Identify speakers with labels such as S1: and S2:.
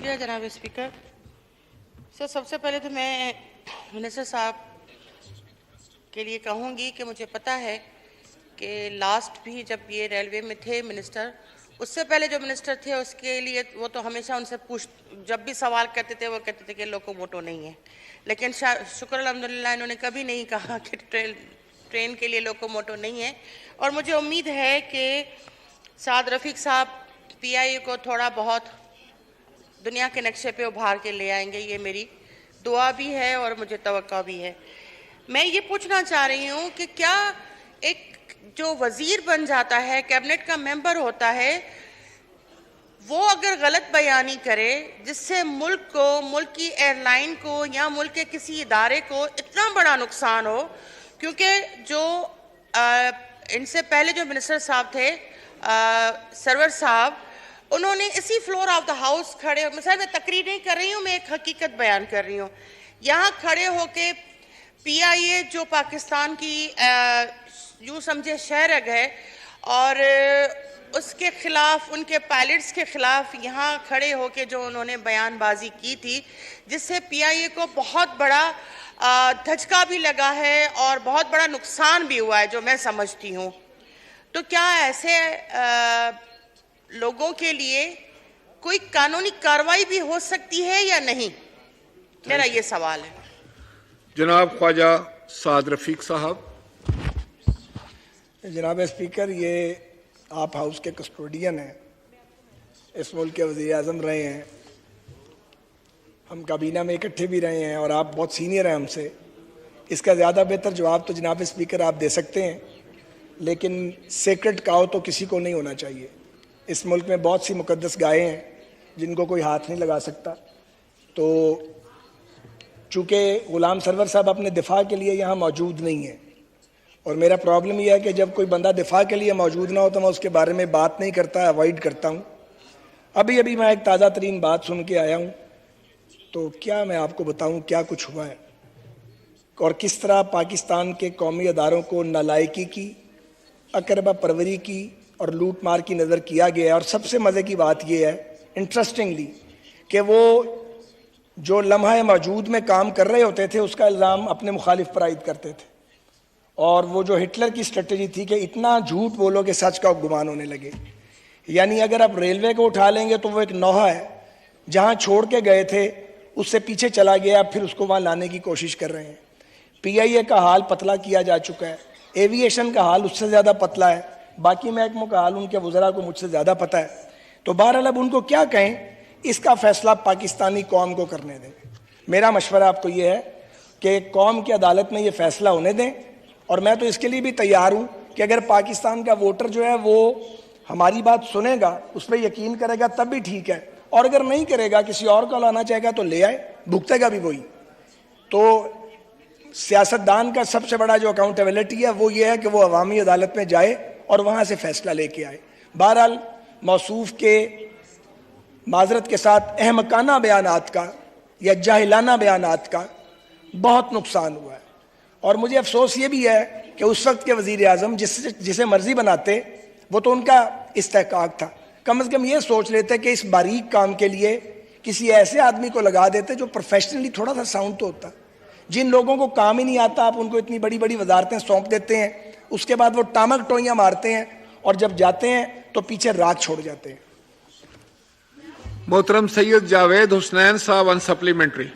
S1: शुक्रिया जनाब speaker. Sir, सबसे पहले तो मैं मिनिस्टर साहब के लिए कहूँगी कि मुझे पता है कि लास्ट भी जब ये रेलवे में थे मिनिस्टर, उससे पहले जो मिनिस्टर थे उसके लिए वो तो हमेशा उनसे जब भी सवाल करते थे वो कहते थे कि लोकोमोटो नहीं है, लेकिन शुक्र अल्हम्दुलिल्लाह इन्होंने कभी नहीं कहा कि ट्रेन के लिए लोकोमोटो नहीं है। और मुझे उम्मीद है कि साद रफ़ीक साहब PIA को थोड़ा बहुत दुनिया के नक्शे पे उभार के ले आएंगे, ये मेरी दुआ भी है और मुझे तवक्का भी है। मैं ये पूछना चाह रही हूँ कि क्या एक जो वजीर बन जाता है, कैबिनेट का मेंबर होता है, वो अगर गलत बयानी करे जिससे मुल्क को, मुल्क की एयरलाइन को या मुल्क के किसी इदारे को इतना बड़ा नुकसान हो, क्योंकि जो इनसे पहले जो मिनिस्टर साहब थे सरवर साहब, उन्होंने इसी फ्लोर ऑफ द हाउस खड़े, मिसाल मैं तकरीर नहीं कर रही हूँ, मैं एक हकीकत बयान कर रही हूँ, यहाँ खड़े होके PIA जो पाकिस्तान की यूँ समझे शहरग है और उसके खिलाफ, उनके पायलट्स के खिलाफ यहाँ खड़े होके जो उन्होंने बयानबाजी की थी, जिससे PIA को बहुत बड़ा धचका भी लगा है और बहुत बड़ा नुकसान भी हुआ है जो मैं समझती हूँ। तो क्या ऐसे लोगों के लिए कोई कानूनी कार्रवाई भी हो सकती है या नहीं? मेरा ये सवाल है।
S2: जनाब ख्वाजा साद रफ़ीक साहब।
S3: जनाब स्पीकर, ये आप हाउस के कस्टोडियन हैं, इस मुल्क के वज़ीर आज़म रहे हैं, हम काबीना में इकट्ठे भी रहे हैं और आप बहुत सीनियर हैं हमसे। इसका ज़्यादा बेहतर जवाब तो जनाब स्पीकर आप दे सकते हैं, लेकिन सेक्रेट काउ तो किसी को नहीं होना चाहिए। इस मुल्क में बहुत सी मुकद्दस गायें हैं जिनको कोई हाथ नहीं लगा सकता। तो चूँकि ग़ुलाम सरवर साहब अपने दिफा के लिए यहाँ मौजूद नहीं है और मेरा प्रॉब्लम यह है कि जब कोई बंदा दिफा के लिए मौजूद ना हो तो मैं उसके बारे में बात नहीं करता, अवॉइड करता हूँ। अभी मैं एक ताज़ा तरीन बात सुन के आया हूँ, तो क्या मैं आपको बताऊँ क्या कुछ हुआ है और किस तरह पाकिस्तान के कौमी अदारों को नालायकी की, अकरबा परवरी की और लूट मार की नज़र किया गया है। और सबसे मज़े की बात यह है, इंटरेस्टिंगली, कि वो जो लम्हा मौजूद में काम कर रहे होते थे उसका इल्ज़ाम अपने मुखालिफ पर आयद करते थे, और वो जो हिटलर की स्ट्रेटजी थी कि इतना झूठ बोलो कि सच का गुमान होने लगे। यानी अगर आप रेलवे को उठा लेंगे तो वो एक नौहा है, जहाँ छोड़ के गए थे उससे पीछे चला गया, फिर उसको वहाँ लाने की कोशिश कर रहे हैं। PIA का हाल पतला किया जा चुका है, एविएशन का हाल उससे ज़्यादा पतला है, बाकी महकमों का हाल उनके वज़रा को मुझसे ज़्यादा पता है। तो बहरहाल अब उनको क्या कहें, इसका फैसला पाकिस्तानी कौम को करने दें। मेरा मशवरा आपको ये है कि कौम की अदालत में ये फैसला होने दें, और मैं तो इसके लिए भी तैयार हूँ कि अगर पाकिस्तान का वोटर जो है वो हमारी बात सुनेगा, उस पर यकीन करेगा तब भी ठीक है, और अगर नहीं करेगा, किसी और को लाना चाहेगा तो ले आए, भुगतेगा भी वही। तो सियासतदान का सबसे बड़ा जो अकाउंटेबिलिटी है वो ये है कि वो अवामी अदालत में जाए और वहाँ से फैसला लेके आए। बहरहाल मौसूफ के माजरत के साथ अहमकाना बयानात का या जाहिलाना बयानात का बहुत नुकसान हुआ है, और मुझे अफसोस ये भी है कि उस वक्त के वज़ीर आज़म जिसे मर्जी बनाते वो तो उनका इस्तेहकाक था, कम से कम ये सोच लेते कि इस बारीक काम के लिए किसी ऐसे आदमी को लगा देते जो प्रोफेशनली थोड़ा सा साउंड तो होता। जिन लोगों को काम ही नहीं आता आप उनको इतनी बड़ी बड़ी वजारतें सौंप देते हैं, उसके बाद वो टामक टोइयाँ मारते हैं और जब जाते हैं तो पीछे रात छोड़ जाते हैं।
S2: मोहतरम सैयद जावेद हुसनैन साहब, ऑन सप्लीमेंट्री।